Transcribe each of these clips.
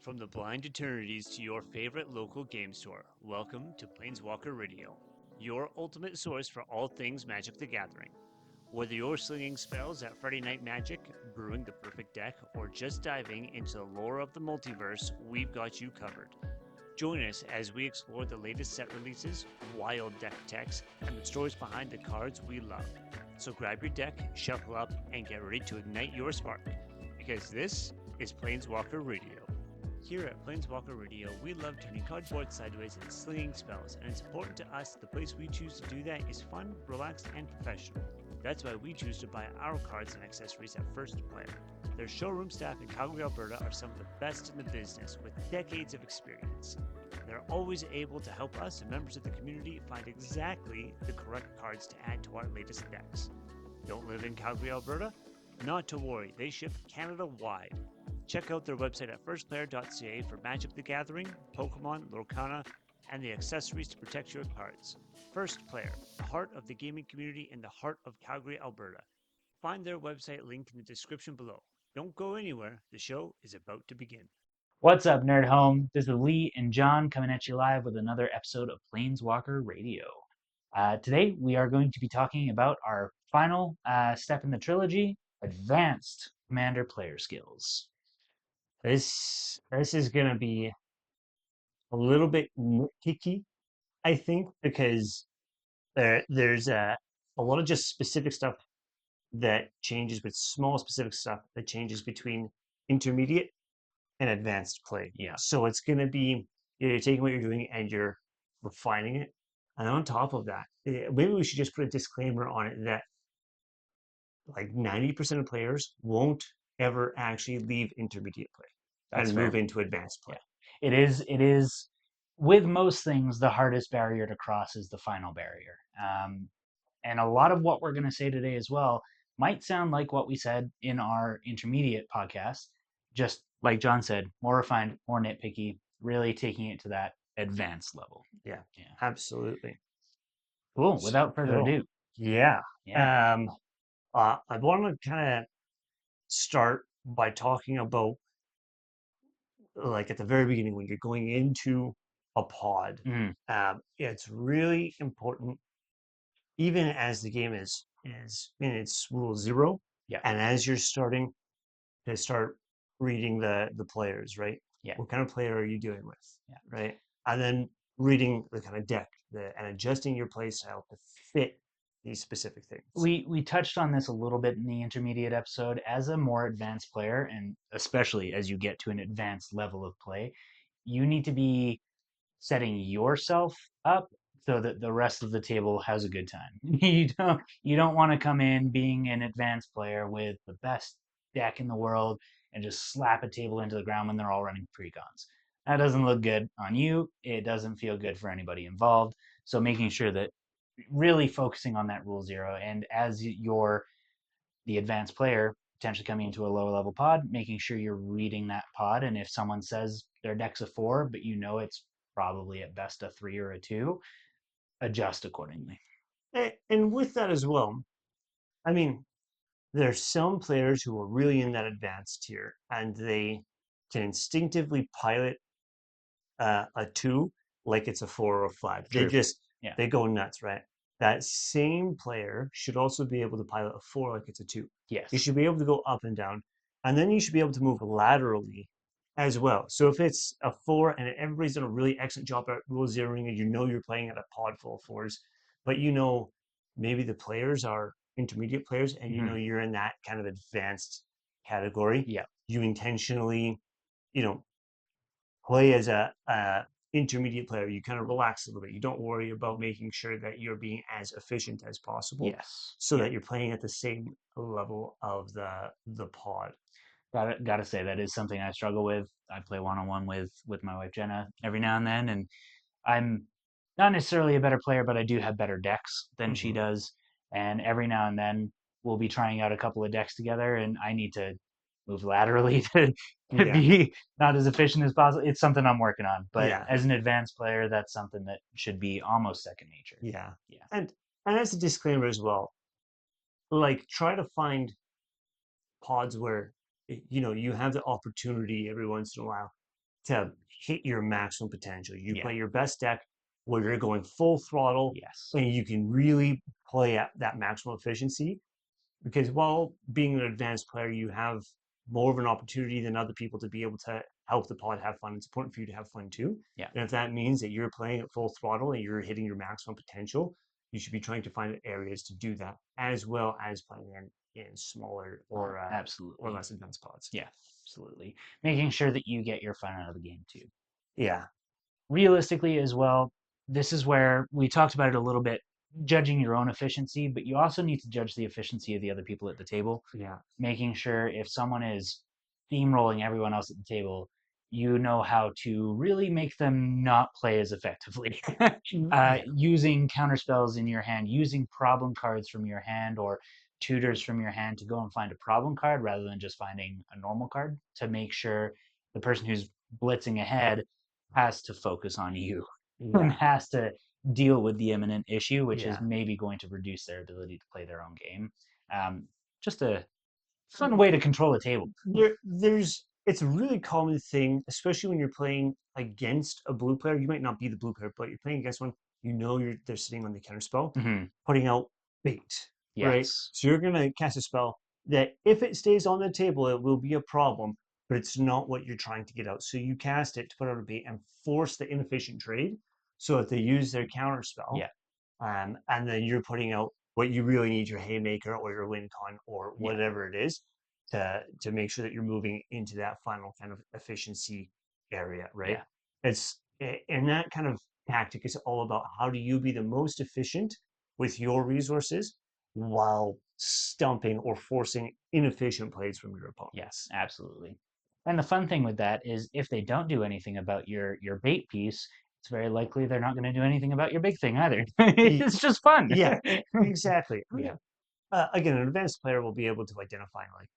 From the blind eternities to your favorite local game store, welcome to Planeswalker Radio, your ultimate source for all things Magic the Gathering. Whether you're slinging spells at Friday Night Magic, brewing the perfect deck, or just diving into the lore of the multiverse, we've got you covered. Join us as we explore the latest set releases, wild deck techs, and the stories behind the cards we love. So grab your deck, shuffle up, and get ready to ignite your spark, because this is Planeswalker Radio. Here at Planeswalker Radio, we love turning cardboard sideways and slinging spells, and it's important to us that the place we choose to do that is fun, relaxed, and professional. That's why we choose to buy our cards and accessories at First Player. Their showroom staff in Calgary, Alberta are some of the best in the business with decades of experience. They're always able to help us and members of the community find exactly the correct cards to add to our latest decks. Don't live in Calgary, Alberta? Not to worry, they ship Canada-wide. Check out their website at firstplayer.ca for Magic the Gathering, Pokemon, Lorcana, and the accessories to protect your cards. First Player, the heart of the gaming community in the heart of Calgary, Alberta. Find their website linked in the description below. Don't go anywhere, the show is about to begin. What's up, Nerd Home? This is Lee and John coming at you live with another episode of Planeswalker Radio. Today, we are going to be talking about our final step in the trilogy, Advanced Commander Player Skills. This is going to be a little bit nitpicky, I think, because there's a lot of just specific stuff that changes with small specific stuff that changes between intermediate and advanced play. Yeah. So it's going to be you're taking what you're doing and you're refining it. And on top of that, maybe we should just put a disclaimer on it that like 90% of players won't ever actually leave intermediate play That's and fair. move into advanced play. Yeah. It is, with most things, the hardest barrier to cross is the final barrier. And a lot of what we're going to say today as well might sound like what we said in our intermediate podcast, just like John said, more refined, more nitpicky, really taking it to that advanced level. Yeah, absolutely. Cool. Without further ado. Yeah. Yeah. I want to kind of start by talking about like at the very beginning when you're going into a pod. It's really important, even as the game is in its rule zero, Yeah. and as you're starting to start reading the players, right? Yeah. What kind of player are you dealing with? Yeah. Right. And then reading the kind of deck and adjusting your play style to fit these specific things. We touched on this a little bit in the intermediate episode. As a more advanced player, and especially as you get to an advanced level of play, you need to be setting yourself up so that the rest of the table has a good time. You don't want to come in being an advanced player with the best deck in the world and just slap a table into the ground when they're all running precons. That doesn't look good on you. It doesn't feel good for anybody involved. So making sure that really focusing on that rule zero, and as you're the advanced player potentially coming into a lower level pod, making sure you're reading that pod, and if someone says their deck's a 4 but you know it's probably at best a 3 or a 2, adjust accordingly. And with that as well, I mean, there's some players who are really in that advanced tier and they can instinctively pilot a 2 like it's a 4 or a 5. True. They just Yeah. they go nuts, right? That same player should also be able to pilot a 4 like it's a 2. Yes. You should be able to go up and down, and then you should be able to move laterally as well. So if it's a 4 and everybody's done a really excellent job at rule zeroing, and you know you're playing at a pod full of 4s, but you know maybe the players are intermediate players, and you know you're in that kind of advanced category. Yeah. You intentionally, play as a intermediate player. You kind of relax a little bit. You don't worry about making sure that you're being as efficient as possible. Yes. So that you're playing at the same level of the pod. Gotta say that is something I struggle with. I play one-on-one with my wife Jenna every now and then, and I'm not necessarily a better player, but I do have better decks than she does. And every now and then we'll be trying out a couple of decks together, and I need to move laterally to be not as efficient as possible. It's something I'm working on, but as an advanced player, that's something that should be almost second nature. Yeah. And as a disclaimer as well, like try to find pods where you have the opportunity every once in a while to hit your maximum potential. You Yeah. play your best deck where you're going full throttle Yes. and you can really play at that maximum efficiency. Because while being an advanced player, you have more of an opportunity than other people to be able to help the pod have fun. It's important for you to have fun too. Yeah. And if that means that you're playing at full throttle and you're hitting your maximum potential, you should be trying to find areas to do that, as well as playing in smaller or Absolutely. less advanced pods. Yeah, absolutely. Making sure that you get your fun out of the game too. Yeah. Realistically, as well, this is where we talked about it a little bit, judging your own efficiency, but you also need to judge the efficiency of the other people at the table. Yeah. Making sure if someone is steamrolling everyone else at the table, you know how to really make them not play as effectively. Yeah. Using counter spells in your hand, using problem cards from your hand or tutors from your hand to go and find a problem card rather than just finding a normal card to make sure the person who's blitzing ahead has to focus on you and Yeah. has to deal with the imminent issue, which is Yeah. maybe going to reduce their ability to play their own game. Just a fun way to control a table. There's it's a really common thing, especially when you're playing against a blue player. You might not be the blue player, but you're playing against one. You know they're sitting on the counter spell, Mhm. putting out bait, right? Yes. So you're gonna cast a spell that if it stays on the table, it will be a problem, but it's not what you're trying to get out. So you cast it to put out a bait and force the inefficient trade. So if they use their counter spell, Yeah. and then you're putting out what you really need, your haymaker or your win con or Yeah. whatever it is, to make sure that you're moving into that final kind of efficiency area, right? Yeah. And that kind of tactic is all about how do you be the most efficient with your resources while stumping or forcing inefficient plays from your opponent. Yes, absolutely. And the fun thing with that is if they don't do anything about your bait piece, it's very likely they're not going to do anything about your big thing either. Y- It's just fun. Yeah, exactly. Yeah. Again, an advanced player will be able to identify like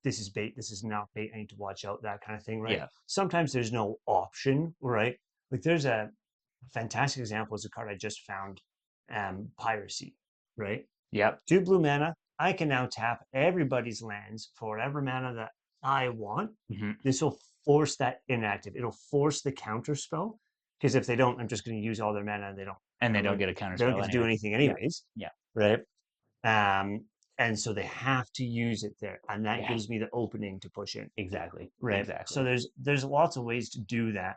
this is bait, this is not bait, I need to watch out, that kind of thing, right? Yeah. Sometimes there's no option, right? Like there's a fantastic example is a card I just found, Piracy, right? Yep. 2 blue mana, I can now tap everybody's lands for whatever mana that I want. Hmm. This will force that inactive. It'll force the counter spell because if they don't, I'm just going to use all their mana and And they don't don't get a counter they don't spell get to do anyway. anything Yeah. anyways, Yeah. right? Um, and so they have to use it there, and that Yeah. gives me the opening to push in, Exactly. right? So Exactly. there's lots of ways to do that,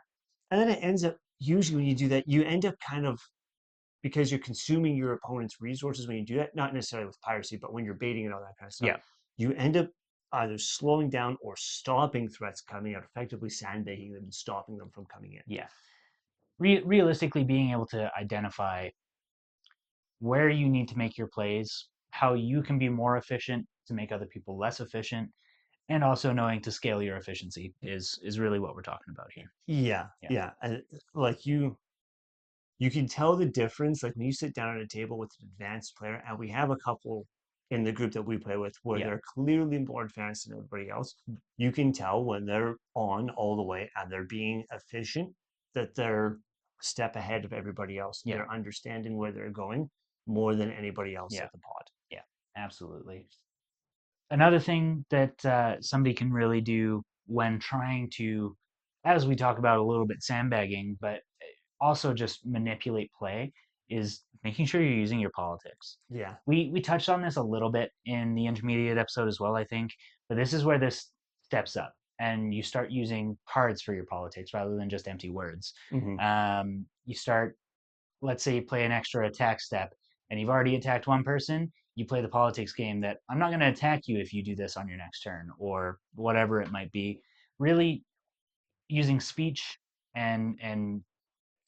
and then it ends up usually when you do that, you end up kind of because you're consuming your opponent's resources when you do that, not necessarily with piracy, but when you're baiting and all that kind of stuff, Yeah. you end up either slowing down or stopping threats coming out, effectively sandbagging them and stopping them from coming in. Yeah. Realistically, being able to identify where you need to make your plays, how you can be more efficient to make other people less efficient, and also knowing to scale your efficiency is really what we're talking about here. Yeah, Yeah. yeah, and like you can tell the difference like when you sit down at a table with an advanced player, and we have a couple in the group that we play with where Yeah. they're clearly more advanced than everybody else. You can tell when they're on all the way and they're being efficient that they're a step ahead of everybody else. Yeah. They're understanding where they're going more than anybody else Yeah. at the pod. Yeah. Absolutely. Another thing that somebody can really do when trying to, as we talk about a little bit, sandbagging, but also just manipulate play, is making sure you're using your politics. Yeah. We touched on this a little bit in the intermediate episode as well, I think, but this is where this steps up and you start using cards for your politics rather than just empty words. Hmm. You start, let's say you play an extra attack step and you've already attacked one person, you play the politics game that I'm not going to attack you if you do this on your next turn or whatever it might be. Really using speech and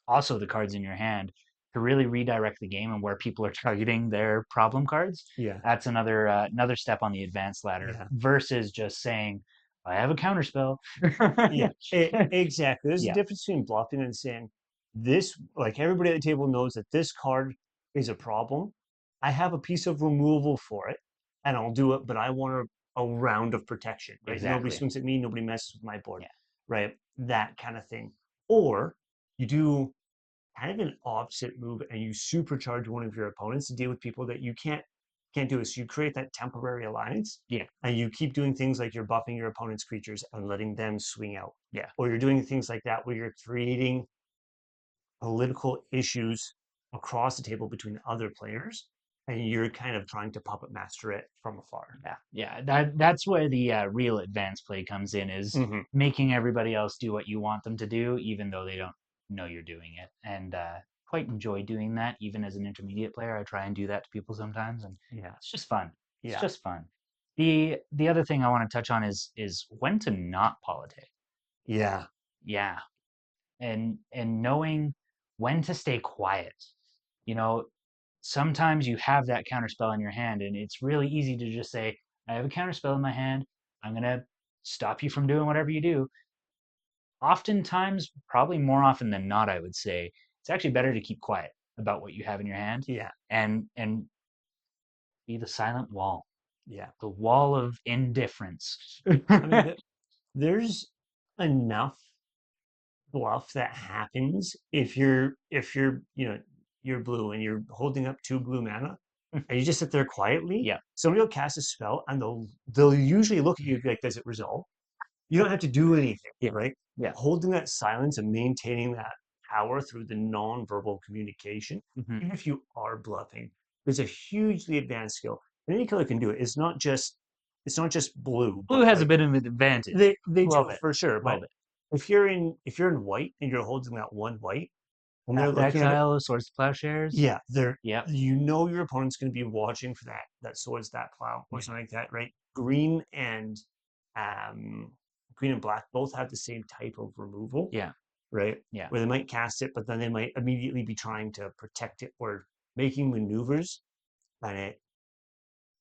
also the cards in your hand to really redirect the game and where people are targeting their problem cards. Yeah. That's another step on the advanced ladder Yeah. versus just saying I have a counter spell. Yeah. Exactly. There's a Yeah. difference between bluffing and saying this, like everybody at the table knows that this card is a problem. I have a piece of removal for it and I'll do it, but I want a round of protection, right? Nobody Exactly. swings at me, nobody messes with my board, Yeah. right? That kind of thing. Or you do kind of an opposite move and you supercharge one of your opponents to deal with people that you can't can't do it. So you create that temporary alliance. Yeah. And you keep doing things like you're buffing your opponent's creatures and letting them swing out. Yeah. Or you're doing things like that where you're creating political issues across the table between other players, and you're kind of trying to puppet master it from afar. Yeah. That's where the real advanced play comes in, is Mm-hmm. making everybody else do what you want them to do, even though they don't know you're doing it. And quite enjoy doing that, even as an intermediate player. I try and do that to people sometimes, and Yeah. it's just fun. It's Yeah. just fun. The other thing I want to touch on is when to not politic. Yeah. Yeah. And knowing when to stay quiet. You know, sometimes you have that counterspell in your hand, and it's really easy to just say, I have a counterspell in my hand. I'm going to stop you from doing whatever you do. Oftentimes, probably more often than not, I would say, it's actually better to keep quiet about what you have in your hand Yeah. and be the silent wall, Yeah. the wall of indifference. I mean, there's enough bluff that happens if you're you're blue and you're holding up 2 blue mana and you just sit there quietly. Yeah. Somebody will cast a spell and they'll usually look at you like, does it resolve? You don't have to do anything. Yeah. Right? Yeah. Holding that silence and maintaining that power through the non-verbal communication, Mhm. even if you are bluffing, is a hugely advanced skill. And any color can do it. It's not just blue. Blue But has a like, bit of an advantage. they Love do it. for sure. But Love it. if you're in white and you're holding that one white and they're Path of looking at it, Exile, Swords to Plowshares. yeah, they're Yep. your opponent's going to be watching for that swords that plow or Yeah. something like that, right? Um, green and black both have the same type of removal, Yeah. right? Yeah. Where they might cast it, but then they might immediately be trying to protect it or making maneuvers, and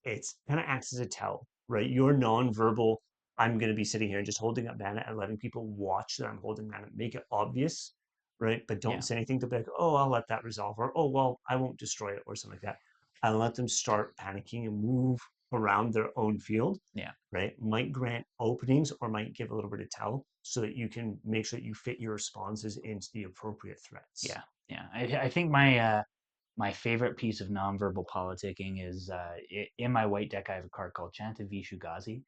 it's kind of acts as a tell, right? You're nonverbal. I'm going to be sitting here and just holding up mana and letting people watch that I'm holding mana, make it obvious, right? But don't Yeah. say anything to be like, oh, I'll let that resolve, or oh, well, I won't destroy it, or something like that. I let them start panicking and move around their own field, Yeah. right? Might grant openings or might give a little bit of tell so that you can make sure that you fit your responses into the appropriate threats. Yeah. Yeah. I think my favorite piece of nonverbal politicking is in my white deck. I have a card called Chant of Vishugazi,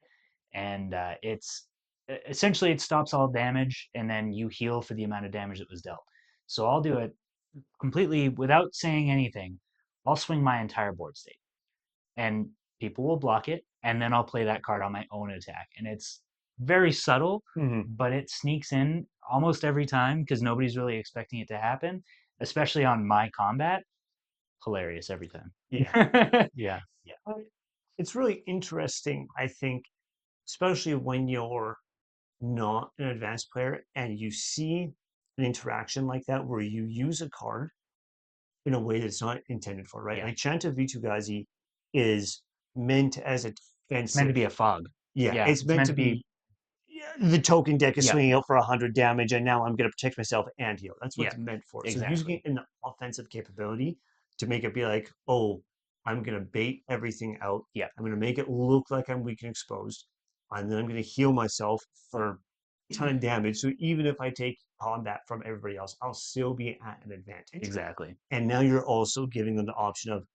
and it's essentially it stops all damage, and then you heal for the amount of damage that was dealt. So I'll do it completely without saying anything. I'll swing my entire board state, and people will block it, and then I'll play that card on my own attack, and it's very subtle, Mhm. but it sneaks in almost every time because nobody's really expecting it to happen, especially on my combat. Hilarious every time. Yeah. Yeah. It's really interesting, I think, especially when you're not an advanced player and you see an interaction like that where you use a card in a way that's not intended for, right? Yeah. Like Chant of Vitugazi is meant as a It's meant to defensive. be a fog. Yeah, Yeah. it's It's meant meant to to be. be. Yeah, the token deck is Yeah. swinging out for 100 damage, and now I'm going to protect myself and heal. That's what Yeah. it's meant for. So using Exactly. it in the offensive capability to make it be like, oh, I'm going to bait everything out. Yeah. I'm going to make it look like I'm weak and exposed, and then I'm going to heal myself for a ton of damage. So even if I take combat from everybody else, I'll still be at an advantage. Exactly. And now you're also giving them the option of,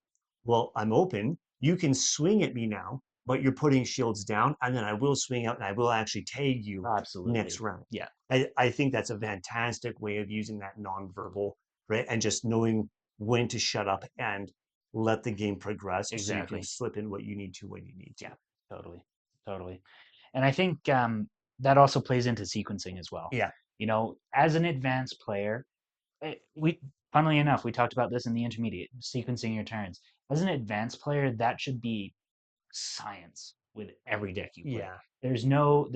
well, I'm open. You can swing at me now, but you're putting shields down, and then I will swing out and I will actually tag you Absolutely. next round. Yeah. I think that's a fantastic way of using that nonverbal, right? And just knowing when to shut up and let the game progress so you Exactly. can slip in what you need to when you need to. Yeah. Totally. Totally. And I think that also plays into sequencing as well. Yeah. You know, as an advanced player, we funnily enough, we talked about this in the intermediate, sequencing your turns. As an advanced player, that should be science with every deck you play. Yeah. There's no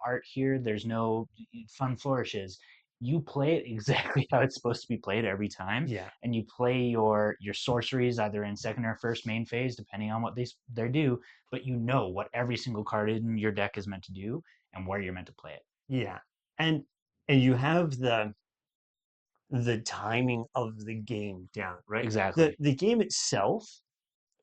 art here. There's no fun flourishes. You play it exactly how it's supposed to be played every time, Yeah. and you play your sorceries either in second or first main phase, depending on what they do. But you know what every single card in your deck is meant to do and where you're meant to play it. Yeah. And you have the timing of the game down, right? Exactly. The game itself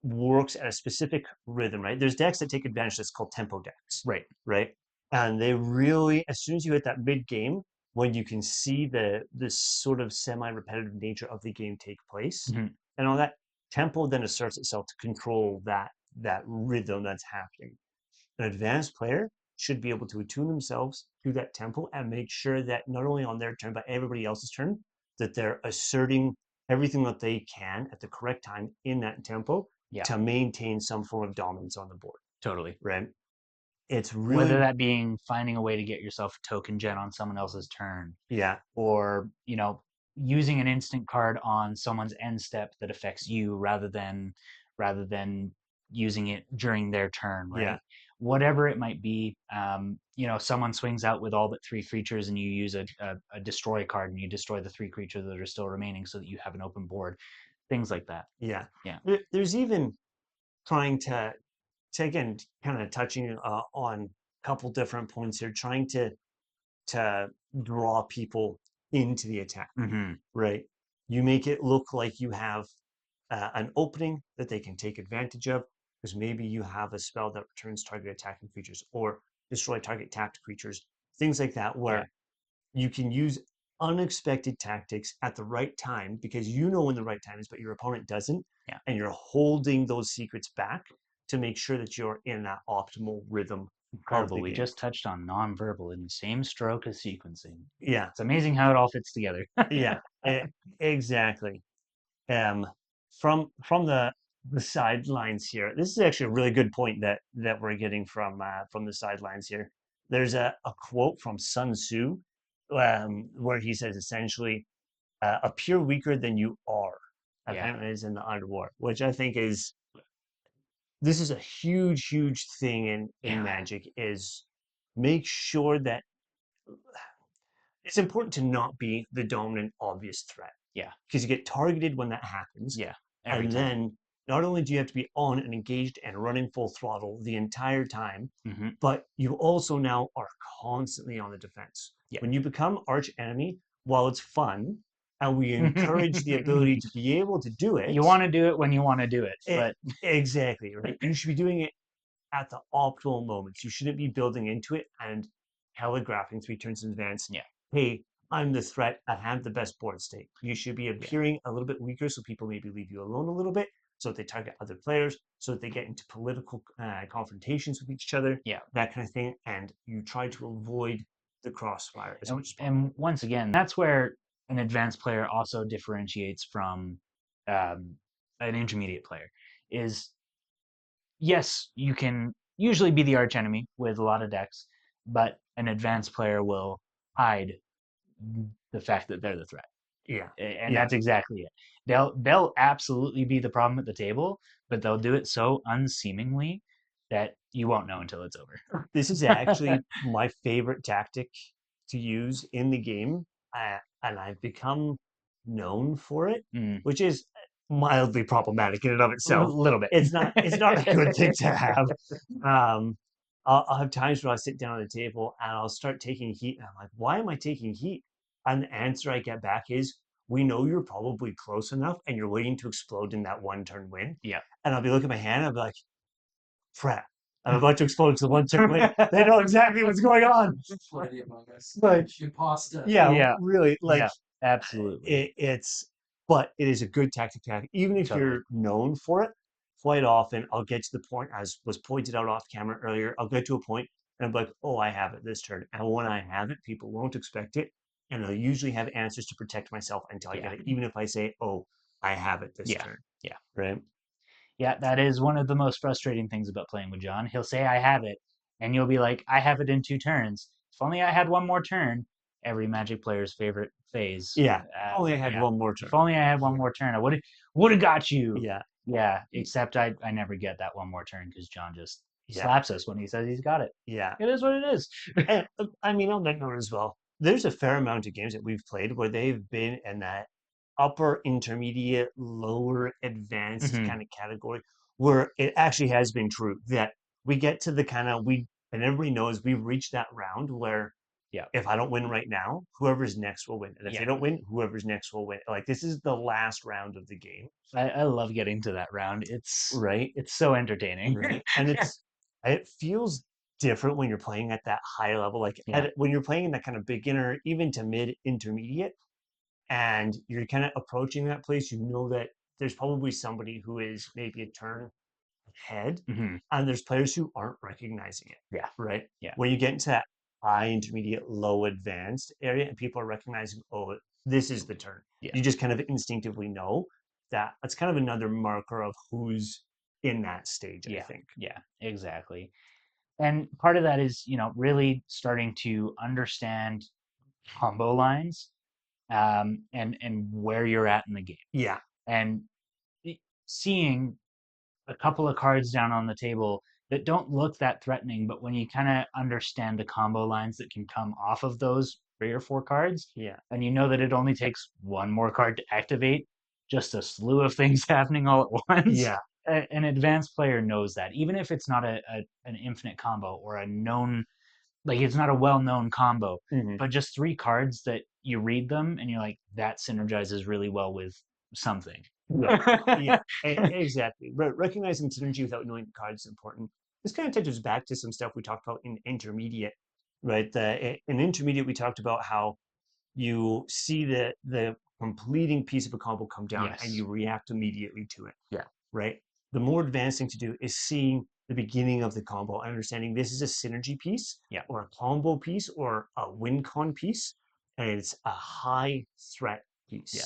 works at a specific rhythm, right? There's decks that take advantage that's called tempo decks, Right. right? And they really, as soon as you hit that mid game, when you can see the sort of semi-repetitive nature of the game take place Mhm. and all that, tempo then asserts itself to control that that rhythm that's happening. An advanced player should be able to attune themselves to that tempo and make sure that not only on their turn, but everybody else's turn, that they're asserting everything that they can at the correct time in that tempo Yeah, to maintain some form of dominance on the board, totally. right? It's Whether really, that being finding a way to get yourself a token gen on someone else's turn, yeah, or using an instant card on someone's end step that affects you rather than using it during their turn, yeah, right? Whatever it might be, someone swings out with all but three creatures, and you use a destroy card, and you destroy the three creatures that are still remaining, so that you have an open board. Things like that. yeah. Yeah. There's even trying to again, kind of touching on a couple different points here, trying to draw people into the attack, Hmm. right? You make it look like you have an opening that they can take advantage of, because maybe you have a spell that returns target attacking creatures or destroy target tapped creatures, things like that, Yeah. where you can use unexpected tactics at the right time because you know when the right time is, but your opponent doesn't. Yeah. And you're holding those secrets back to make sure that you're in that optimal rhythm of Incredible. the We game. just touched on nonverbal in the same stroke as sequencing. Yeah, It's amazing how it all fits together. yeah, exactly. Um, from the sidelines here, this is actually a really good point that we're getting from the sidelines here. There's a quote from Sun Tzu, where he says essentially, appear weaker than you are. Yeah. Apparently, is in the underworld, which I think is this is a huge thing in Yeah. Magic. Is make sure that it's important to not be the dominant obvious threat Yeah. because you get targeted when that happens, Yeah. Every and time. then not only do you have to be on and engaged and running full throttle the entire time, Hmm. but you also now are constantly on the defense. Yeah. When you become arch enemy, while it's fun and we encourage the ability to be able to do it, You want to do it when you want to do it, it but exactly right. You should be doing it at the optimal moments. You shouldn't be building into it and telegraphing 3 turns in advance. yeah. Hey, I'm the threat. I have the best board state. You should be Yeah. appearing a little bit weaker so people maybe leave you alone a little bit, so that they target other players, so that they get into political confrontations with each other, Yeah. that kind of thing. And you try to avoid the crossfire as much as possible. And once again, that's where an advanced player also differentiates from um, an intermediate player. Is yes, you can usually be the arch enemy with a lot of decks, but an advanced player will hide the fact that they're the threat. Yeah. And Yeah. that's exactly it. They'll absolutely be the problem at the table, but they'll do it so unseemingly that you won't know until it's over. This is actually my favorite tactic to use in the game, and I've become known for it, Mm, which is mildly problematic in and of a itself. little bit. It's not a good thing to have. Um, I'll have times where I'll sit down at the table and I'll start taking heat, and I'm like, "Why am I taking heat?" And the answer I get back is, "We know you're probably close enough, and you're waiting to explode in that 1 turn win." Yeah. And I'll be looking at my hand, and I'll be like, "Crap, I'm about to explode to the 1 turn win." They know exactly what's going on. Freddy Among Us. Like, Impasta. yeah, Yeah. really, like Yeah. Absolutely. but it is a good tactic to have, even if Totally. you're known for it. Quite often, I'll get to the point, as was pointed out off camera earlier. I'll get to a point, and I'm like, "Oh, I have it this turn." And when I have it, people won't expect it, and I'll usually have answers to protect myself until I Yeah. get it, even if I say, "Oh, I have it this Yeah. turn." Yeah. Right? Yeah. That is one of the most frustrating things about playing with John. He'll say, I have it. And you'll be like, I have it in 2 turns. If only I had one more turn. Every Magic player's favorite phase. Yeah. Only I had Yeah. one more turn. If only I had one more turn, I would have got you. Yeah. Yeah. Except I never get that one more turn because John just Yeah. slaps us when he says he's got it. Yeah. It is what it is. And I mean, on that note as well, there's a fair amount of games that we've played where they've been in that upper intermediate, lower advanced Mhm. kind of category where it actually has been true that we get to the kind of we and everybody knows we've reached that round where Yeah. if I don't win right now, whoever's next will win. And if they Yeah. don't win, whoever's next will win. Like this is the last round of the game, I love getting to that round. It's right? it's so entertaining. Right. And it feels different when you're playing at that high level. Like Yeah. when you're playing in that kind of beginner, even to mid intermediate, and you're kind of approaching that place, you know that there's probably somebody who is maybe a head, Mhm. and there's players who aren't recognizing it. Yeah. Right. Yeah. When you get into that high, intermediate, low, advanced area, and people are recognizing, oh, this is the turn. Yeah. You just kind of instinctively know that. That's kind of another marker of who's in that stage. I think. Yeah, exactly. And part of that is, really starting to understand combo lines, and where you're at in the game, Yeah. and seeing a couple of cards down on the table that don't look that threatening, but when you kind of understand the combo lines that can come off of those 3 or 4 cards, Yeah. and you know that it only takes one more card to activate, just a slew of things happening all at once. Yeah. An advanced player knows that, even if it's not an infinite combo or a known, like it's not a well-known combo, Mhm. but just 3 cards that you read them and you're like, that synergizes really well with something. Yeah, exactly. Recognizing synergy without knowing the card is important. This kind of touches back to some stuff we talked about in intermediate, right? In intermediate, we talked about how you see the completing piece of a combo come down and Yes. you react immediately to it. Yeah. Right. The more advanced thing to do is seeing the beginning of the combo, understanding this is a synergy piece, Yeah. or a combo piece, or a win con piece, and it's a high threat piece. Yeah.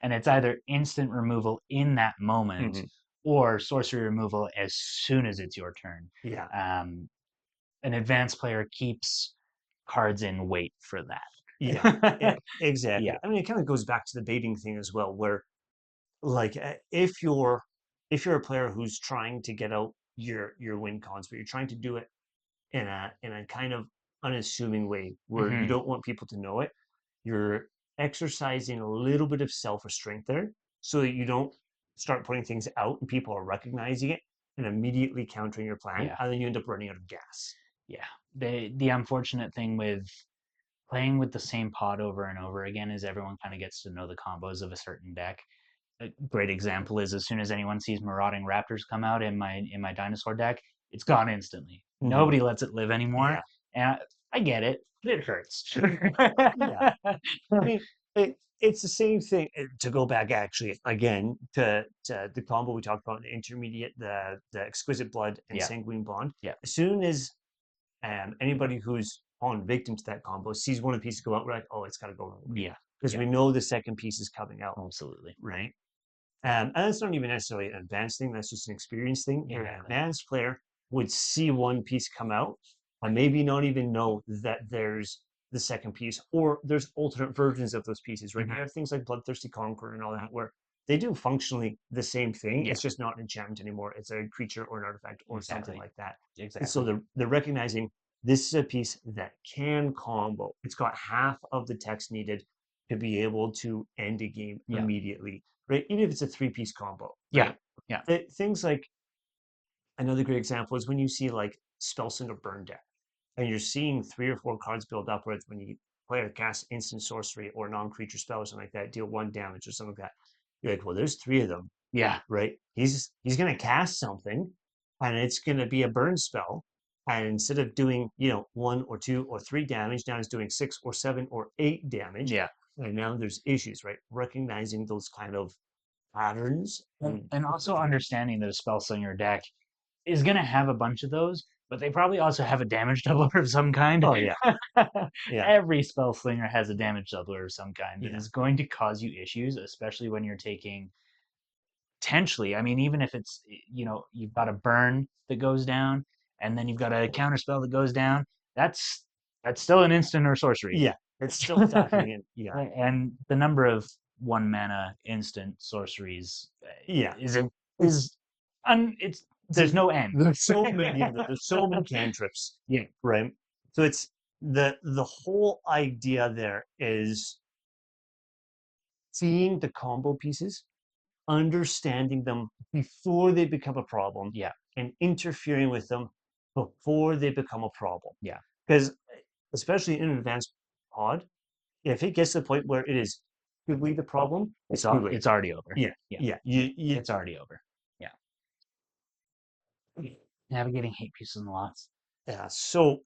And it's either instant removal in that moment Mhm. or sorcery removal as soon as it's your turn. Yeah. An advanced player keeps cards in wait for that. Yeah, exactly. Yeah. I mean, it kind of goes back to the baiting thing as well, where like if you're a player who's trying to get out your win cons, but you're trying to do it in a kind of unassuming way where you Mhm. don't want people to know it, you're exercising a little bit of self-restraint there so that you don't start putting things out and people are recognizing it and immediately countering your plan, Yeah. and then you end up running out of gas. Yeah. The unfortunate thing with playing with the same pod over and over again is everyone kind of gets to know the combos of a certain deck. A great example is as soon as anyone sees Marauding Raptors come out in my dinosaur deck, it's gone instantly. Mhm. Nobody lets it live anymore. Yeah. And I get it, but it hurts. Yeah. I mean, it's the same thing. To go back actually again to the combo we talked about in the intermediate, the exquisite blood and Yeah. sanguine bond. Yeah. As soon as anybody who's fallen victim to that combo sees one of the pieces go out, we're like, oh, it's got to go. Yeah. Because Yeah. we know the second piece is coming out, Absolutely. right? And that's not even necessarily an advanced thing. That's just an experience thing. An Exactly. advanced player would see one piece come out and maybe not even know that there's the second piece or there's alternate versions of those pieces, right? Mhm. You have things like Bloodthirsty Conqueror and all that where they do functionally the same thing. Yeah. It's just not an enchantment anymore. It's a creature or an artifact or something Exactly. like that. And Exactly. so they're recognizing this is a piece that can combo. It's got half of the text needed to be able to end a game Yeah. immediately, right? Even if it's a 3-piece combo. Yeah. Right? Yeah. Things like another great example is when you see like Spellslinger Burn deck, and you're seeing 3 or 4 cards build up with when you play or cast instant sorcery or non-creature spell or something like that, deal 1 damage or something like that. You're like, well, there's 3 of them, Yeah. right? He's gonna cast something, and it's gonna be a burn spell. And instead of doing, 1 or 2 or 3 damage, now he's doing 6 or 7 or 8 damage. Yeah. And now there's issues, right? Recognizing those kind of patterns. And also understanding that a Spellslinger deck is going to have a bunch of those, but they probably also have a damage doubler of some kind. Oh yeah, yeah, Every Spellslinger has a damage doubler of some kind that yeah, is going to cause you issues, especially when you're taking potentially, I mean, even if it's, you've got a burn that goes down and then you've got a counter spell that goes down, that's still an instant or sorcery. yeah. It's still factoring in. Yeah, And the number of 1 mana instant sorceries yeah. is it's there's no end. There's so many of them. There's so many cantrips. Yeah. Right. So it's the whole idea there is seeing the combo pieces, understanding them before they become a problem, Yeah. and interfering with them before they become a problem. Yeah. Because especially in an advanced pod, if it gets to the point where it is truly the problem, it's too late. It's already over. Yeah. Yeah. Yeah. It's already over. Yeah. Navigating hate pieces and lots. Yeah. So,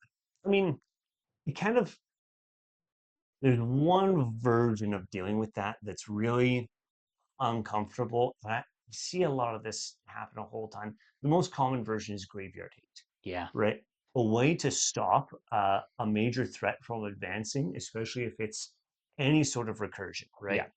I mean, it kind of there's one version of dealing with that that's really uncomfortable. see a lot of this happen a whole time. The most common version is Graveyard Hate, Yeah. right? A way to stop a major threat from advancing, especially if it's any sort of recursion, right? Yeah.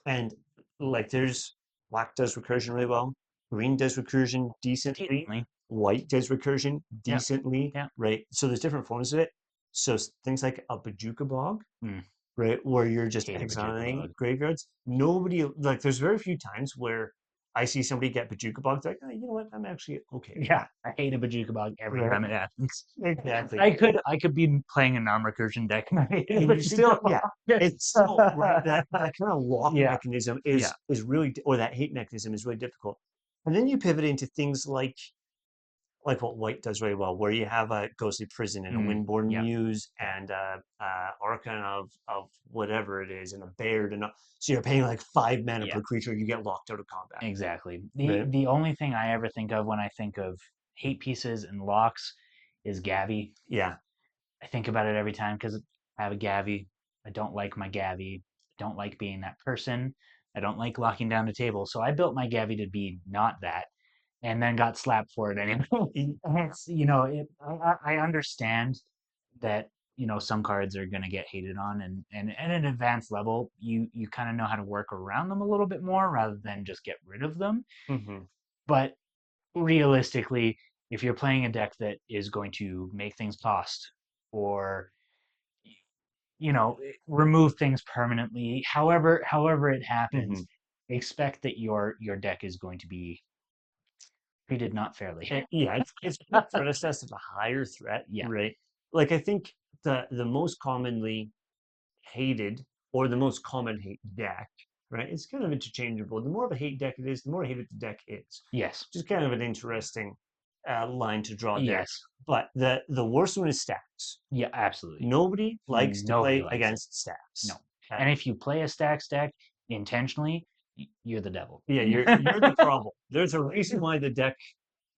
And like there's black does recursion really well, green does recursion decently, Decently. white does recursion Yeah. decently, Yeah. right? So there's different forms of it. So things like a Bajuka Bog, Mm. right, where you're just Hate a Bajuka exiling Bog. graveyards. Nobody like there's very few times where I see somebody get Bajuka Bogged, like, oh, you know what, I'm actually okay. Yeah, I hate a Bajuka Bog every Right. time it happens. Exactly. I could be playing a non-recursion deck and I hate a And you Bajuka still, Bog. it's still right. That kind of lock Yeah. mechanism Yeah. is really, or that hate mechanism is really difficult. And then you pivot into things like what white does very well, where you have a ghostly prison and a windborn yeah. muse and archon of whatever it is and a baird and so you're paying like 5 mana Yeah. per creature, you get locked out of combat. Exactly. Right. The only thing I ever think of when I think of hate pieces and locks is Gavi. Yeah. I think about it every time because I have a Gavi. I don't like my Gavi. I don't like being that person. I don't like locking down the table. So I built my Gavi to be not that, and then got slapped for it anyway. And it's, I understand that some cards are going to get hated on, and at an advanced level, you kind of know how to work around them a little bit more rather than just get rid of them. Mm-hmm. But realistically, if you're playing a deck that is going to make things cost or remove things permanently, however it happens, expect that your deck is going to be treated not fairly. Yeah, it's threat assessed as a higher threat, Yeah. right? Like I think the most commonly hated or the most common hate deck, right? It's kind of interchangeable. The more of a hate deck it is, the more hated the deck is. Yes. Just kind of an interesting line to draw there. Yes. But the worst one is stacks. Yeah, absolutely. Nobody likes to Nobody play likes it. against stacks. No. And if you play a stack intentionally, you're the devil. Yeah, you're the problem. There's a reason why the deck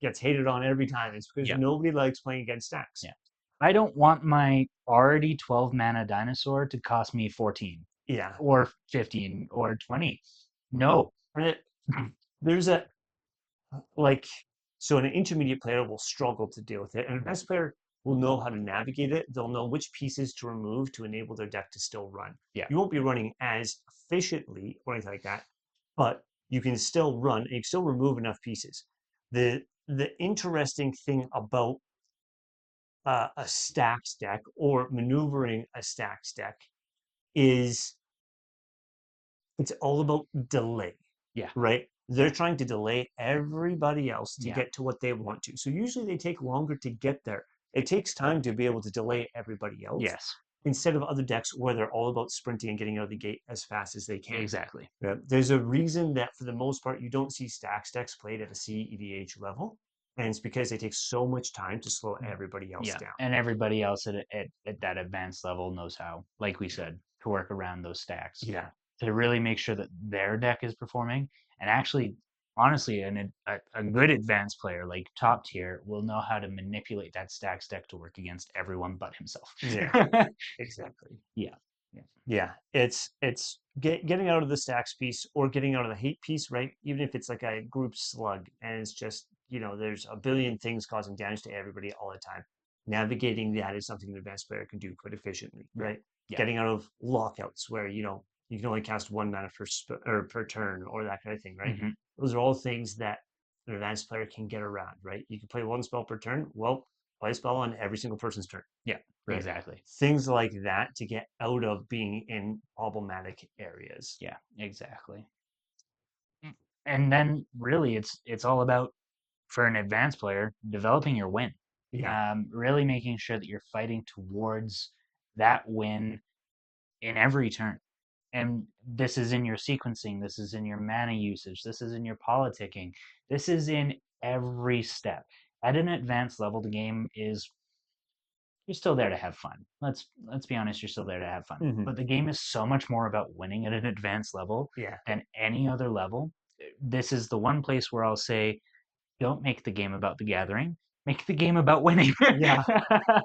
gets hated on every time. It's because Yeah. nobody likes playing against stacks. Yeah. I don't want my already 12 mana dinosaur to cost me 14 Yeah. or 15 or 20. No. And there's a like so an intermediate player will struggle to deal with it. And an advanced player will know how to navigate it. They'll know which pieces to remove to enable their deck to still run. Yeah. You won't be running as efficiently or anything like that, but you can still run and you can still remove enough pieces. The interesting thing about a stacks deck or maneuvering a stacks deck is it's all about delay. Yeah. Right? They're trying to delay everybody else to Yeah. get to what they want to. So usually they take longer to get there. It takes time to be able to delay everybody else. Yes. Instead of other decks where they're all about sprinting and getting out of the gate as fast as they can. Exactly. Yeah. There's a reason that for the most part you don't see stacks decks played at a CEDH level. And it's because they take so much time to slow everybody else down. And everybody else at that advanced level knows how, like we said, to work around those stacks. Yeah. To really make sure that their deck is performing. And actually, honestly, a good advanced player, like top tier, will know how to manipulate that stacks deck to work against everyone but himself. Yeah. Exactly. Yeah. Yeah, it's getting out of the stacks piece or getting out of the hate piece, right? Even if it's like a group slug and it's just, there's a billion things causing damage to everybody all the time. Navigating that is something an advanced player can do quite efficiently, right? Yeah. Getting out of lockouts where, you can only cast 1 mana per turn or that kind of thing, right? Mm-hmm. Those are all things that an advanced player can get around, right? You can play 1 spell per turn. Well, play a spell on every single person's turn. Yeah. Right. Exactly. Things like that to get out of being in problematic areas. Yeah, exactly. And then really it's all about, for an advanced player, developing your win. Yeah. Really making sure that you're fighting towards that win in every turn. And this is in your sequencing, this is in your mana usage, this is in your politicking, this is in every step. At an advanced level, the game is, you're still there to have fun. Let's be honest, you're still there to have fun. Mhm. But the game is so much more about winning at an advanced level Yeah. than any other level. This is the one place where I'll say, don't make the game about the gathering. Make the game about winning. Yeah.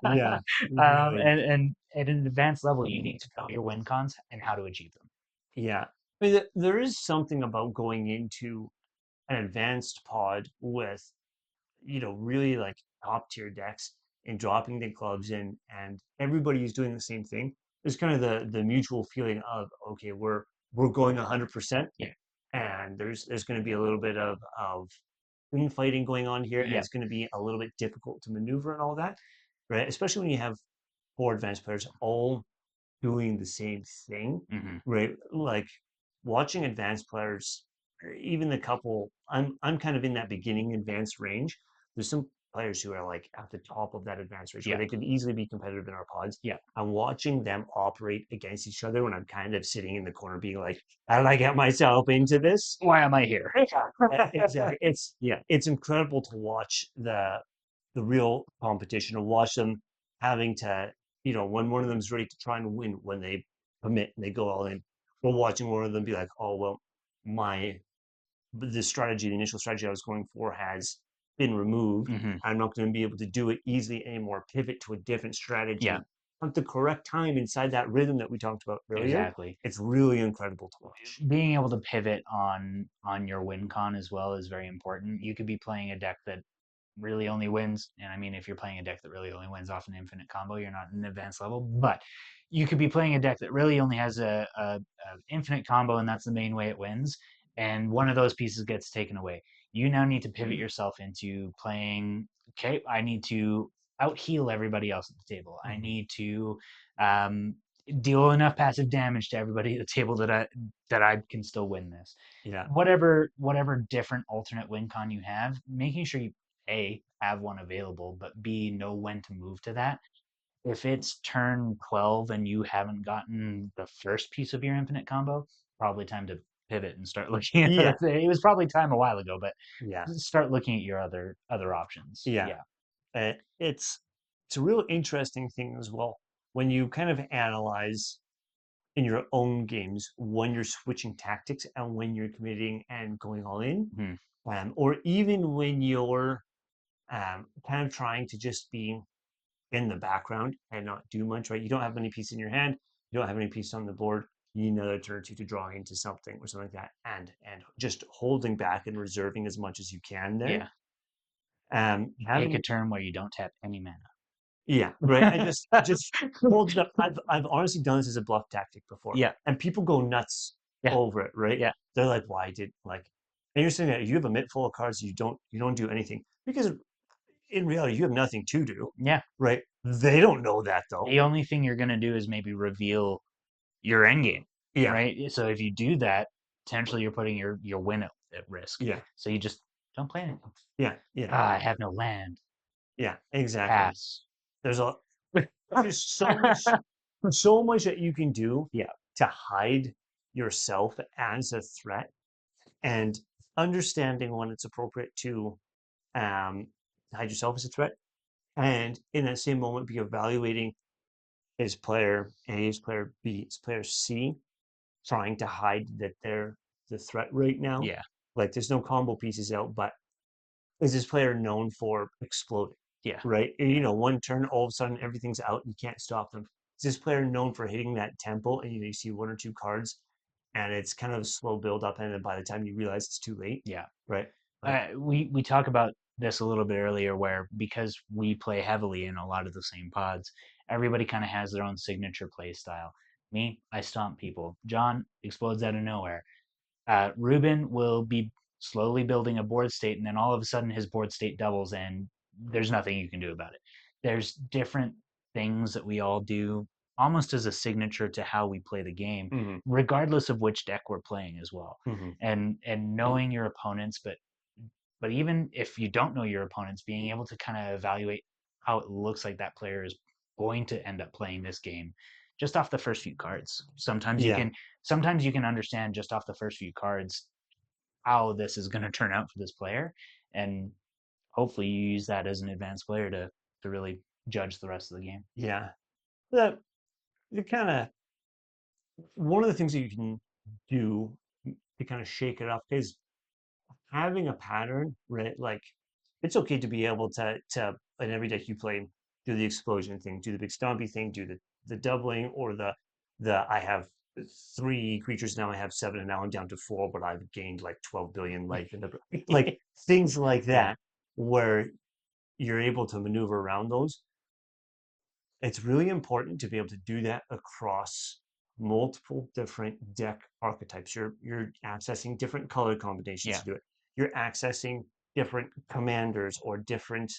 Yeah. Really. And at an advanced level, you need to know your win cons and how to achieve them. Yeah. I mean, there is something about going into an advanced pod with, really like top tier decks and dropping the clubs in, and everybody is doing the same thing. There's kind of the mutual feeling of, okay, we're going 100%, Yeah. and there's going to be a little bit of infighting going on here, and Yeah. it's going to be a little bit difficult to maneuver and all that, right? Especially when you have four advanced players all doing the same thing, Hmm. right? Like watching advanced players, or even the couple, I'm kind of in that beginning advanced range. There's some players who are like at the top of that advanced range where Yeah. they could easily be competitive in our pods. Yeah. I'm watching them operate against each other when I'm kind of sitting in the corner being like, how did I get myself into this? Why am I here? Exactly. It's incredible to watch the real competition, to watch them having to, when one of them's ready to try and win, when they commit and they go all in, we're watching one of them be like, oh well, the initial strategy I was going for has been removed. Hmm. I'm not going to be able to do it easily anymore. Pivot to a different strategy Yeah. at the correct time inside that rhythm that we talked about earlier. Exactly. It's really incredible to watch. Being able to pivot on your win con as well is very important. You could be playing a deck that really only wins, and I mean, if you're playing a deck that really only wins off an infinite combo, you're not an advanced level. But you could be playing a deck that really only has a infinite combo, and that's the main way it wins. And one of those pieces gets taken away. You now need to pivot yourself into playing. Okay, I need to out heal everybody else at the table. I Mhm. need to um, deal enough passive damage to everybody at the table that I can still win this. Yeah. Whatever different alternate win con you have, making sure you A, have one available, but B, know when to move to that. If it's turn 12 and you haven't gotten the first piece of your infinite combo, probably time to pivot and start looking at Yeah. it was probably time a while ago, but Yeah. start looking at your other options. Yeah. Yeah. It's a real interesting thing as well when you kind of analyze in your own games when you're switching tactics and when you're committing and going all in, Mhm. or even when you're kind of trying to just be in the background and not do much, right? You don't have many pieces in your hand, you don't have any pieces on the board. You need another turn or two to draw into something or something like that, and just holding back and reserving as much as you can there. Yeah. Take a Having turn where you don't tap any mana. Yeah, right. And just hold it up. I've honestly done this as a bluff tactic before, Yeah. and people go nuts Yeah. over it, right? Yeah. They're like, "Why did like?" And you're saying that you have a mitt full of cards, you don't do anything because in reality you have nothing to do, Yeah. right? They don't know that though. The only thing you're gonna do is maybe reveal your end game, Yeah, right? So if you do that, potentially you're putting your win at risk. yeah, So you just don't play anything. yeah, yeah, Ah, I have no land. yeah. Exactly. Pass. There's a there's so much that you can do Yeah. to hide yourself as a threat and understanding when it's appropriate to hide yourself as a threat, and in that same moment be evaluating is player A, is player B, is player C trying to hide that they're the threat right now. Yeah. Like there's no combo pieces out, but is this player known for exploding? Yeah. Right? One turn, all of a sudden everything's out. You can't stop them. Is this player known for hitting that tempo and you see one or two cards and it's kind of a slow build up and then by the time you realize it's too late, Yeah. right? Like, We talk about this a little bit earlier, where because we play heavily in a lot of the same pods, everybody kind of has their own signature play style. Me, I stomp people. John explodes out of nowhere. Ruben will be slowly building a board state, and then all of a sudden his board state doubles, and there's nothing you can do about it. There's different things that we all do, almost as a signature to how we play the game, mhm, regardless of which deck we're playing as well. mhm. And knowing your opponents, but even if you don't know your opponents, being able to kind of evaluate how it looks like that player is going to end up playing this game just off the first few cards. Yeah, Sometimes you can understand just off the first few cards how this is going to turn out for this player, and hopefully you use that as an advanced player to really judge the rest of the game. yeah. That you kind of one of the things that you can do to kind of shake it up is having a pattern, right? Like it's okay to be able to in every deck you play do the explosion thing, do the big stompy thing, do the doubling or the I have 3 creatures, now I have 7, and now I'm down to 4, but I've gained like 12 billion life in the like things like Yeah. that, where you're able to maneuver around those. It's really important to be able to do that across multiple different deck archetypes. You're accessing different color combinations Yeah. to do it. You're accessing different commanders or different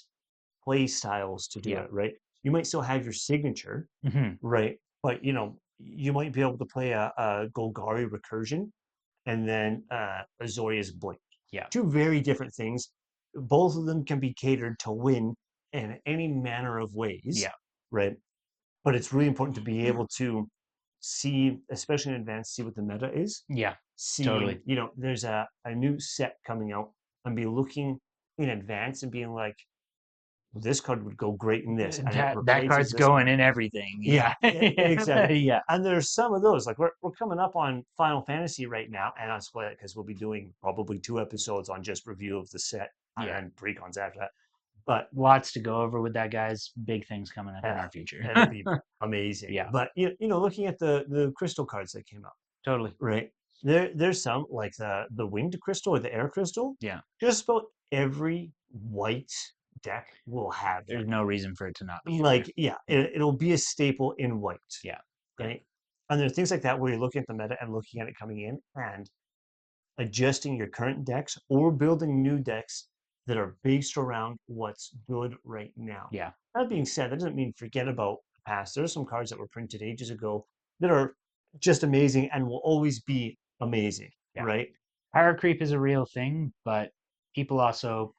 play styles to do Yeah. it, right? You might still have your signature, Mhm. right? But you might be able to play a Golgari recursion and then Azorius Blink. Yeah. Two very different things. Both of them can be catered to win in any manner of ways, Yeah. right? But it's really important to be able to see, especially in advance, see what the meta is. Yeah. See, Totally. there's a new set coming out, and be looking in advance and being like, this card would go great in this, and it That replaces card's this going card. in everything. Yeah, exactly. Yeah. And there's some of those, like we're coming up on Final Fantasy right now, and I'll spoil it because we'll be doing probably 2 episodes on just review of the set and Yeah. then precons after that. But Lots to go over with that, guys. Big things coming up in our future. it'll be amazing. Yeah. But looking at the crystal cards that came out, Totally. right? There's some like the winged crystal or the air crystal. Yeah. Just about every white deck will have There's them. no reason for it to not be. Like, yeah, it'll be a staple in white. Yeah. Right. And there are things like that where you're looking at the meta and looking at it coming in and adjusting your current decks or building new decks that are based around what's good right now. Yeah. That being said, that doesn't mean forget about the past. There are some cards that were printed ages ago that are just amazing and will always be amazing, Yeah. right? Power creep is a real thing, but people also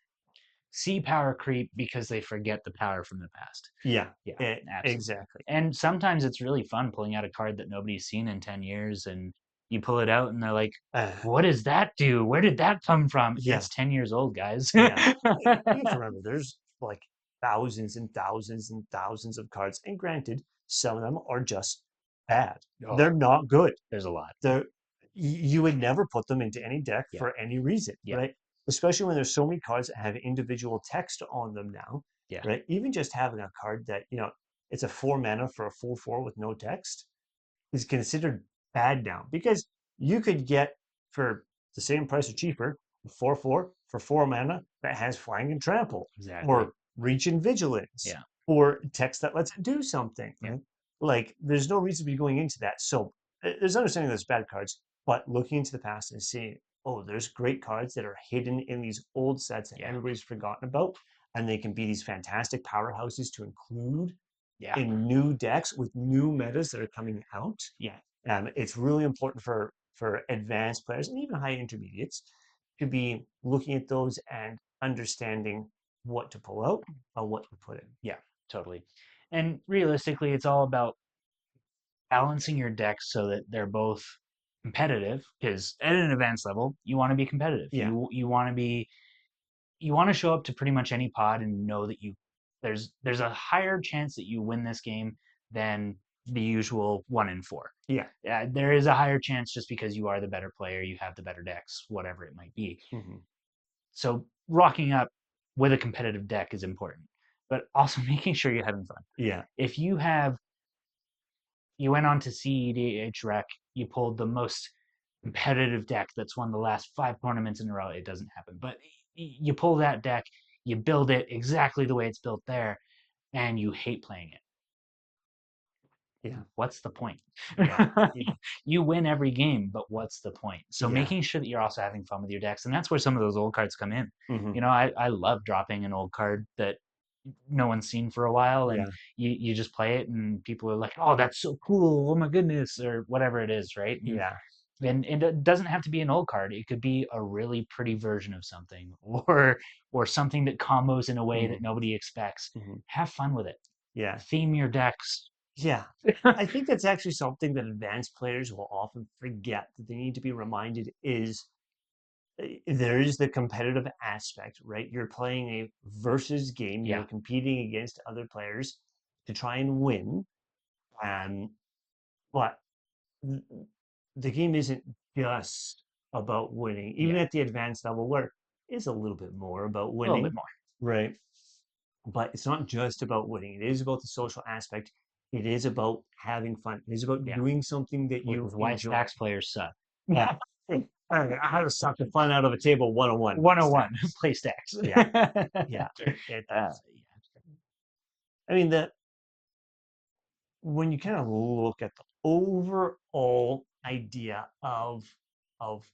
see power creep because they forget the power from the past. Yeah, Yeah, absolutely. exactly. And sometimes it's really fun pulling out a card that nobody's seen in 10 years and you pull it out and they're like, what does that do? Where did that come from? Yeah. It's 10 years old, guys. Yeah. You have to remember, there's like thousands and thousands and thousands of cards, and granted, some of them are just bad. Oh, They're not good. there's a lot. You would never put them into any deck Yeah. for any reason, Yeah. right? Especially when there's so many cards that have individual text on them now, Yeah. right? Even just having a card that, it's a 4 mana for a full 4 with no text is considered bad now, because you could get for the same price or cheaper 4/4 for 4 mana that has flying and trample, Exactly. or reach and vigilance, Yeah. or text that lets it do something. Yeah. Right? Like, there's no reason to be going into that. So there's understanding there's bad cards, but looking into the past and seeing, oh, there's great cards that are hidden in these old sets that Yeah. everybody's forgotten about, and they can be these fantastic powerhouses to include Yeah. in new decks with new metas that are coming out. Yeah. It's really important for advanced players and even high intermediates to be looking at those and understanding what to pull out and what to put in. Yeah, totally. And realistically, it's all about balancing your decks so that they're both competitive, because at an advanced level, you want to be competitive. Yeah. You want to show up to pretty much any pod and know that there's a higher chance that you win this game than the usual 1 in 4. Yeah. There is a higher chance just because you are the better player, you have the better decks, whatever it might be. Mhm. So rocking up with a competitive deck is important, but also making sure you're having fun. Yeah. If you went on to CEDH Rec, you pulled the most competitive deck that's won the last 5 tournaments in a row, it doesn't happen. But you pull that deck, you build it exactly the way it's built there, and you hate playing it. Yeah. What's the point? Yeah. You win every game, but what's the point? So Yeah. making sure that you're also having fun with your decks, and that's where some of those old cards come in. Mhm. I love dropping an old card that no one's seen for a while, and you just play it, and people are like, "Oh, that's so cool! Oh my goodness!" or whatever it is, right? Yeah. And it doesn't have to be an old card. It could be a really pretty version of something, or something that combos in a way that nobody expects. Mhm. Have fun with it. Yeah. Theme your decks. Yeah. I think that's actually something that advanced players will often forget, that they need to be reminded is there is the competitive aspect, right? You're playing a versus game. Yeah. You're competing against other players to try and win. But the game isn't just about winning, even Yeah. at the advanced level, where it's a little bit more about A little winning, bit more. right? But it's not just about winning. It is about the social aspect. It is about having fun. It is about Yeah. doing something that Which you is why enjoy. stacks players suck. Yeah. How to suck the fun out of a table 101. 101, play stacks. Yeah. Yeah. I mean, when you kind of look at the overall idea of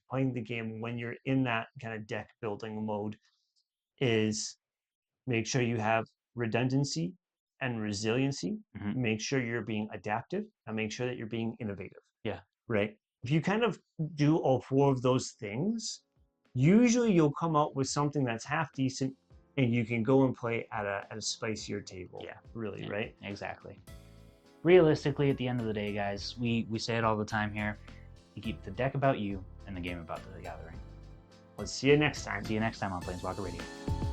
playing the game when you're in that kind of deck building mode is make sure you have redundancy and resiliency. Mhm. Make sure you're being adaptive and make sure that you're being innovative. Yeah. Right. If you kind of do all four of those things, usually you'll come out with something that's half decent and you can go and play at a spicier table. Yeah. Really, Yeah. right? Exactly. Realistically, at the end of the day, guys, we say it all the time here. You keep the deck about you and the game about the gathering. Let's see you next time. See you next time on Planeswalker Radio.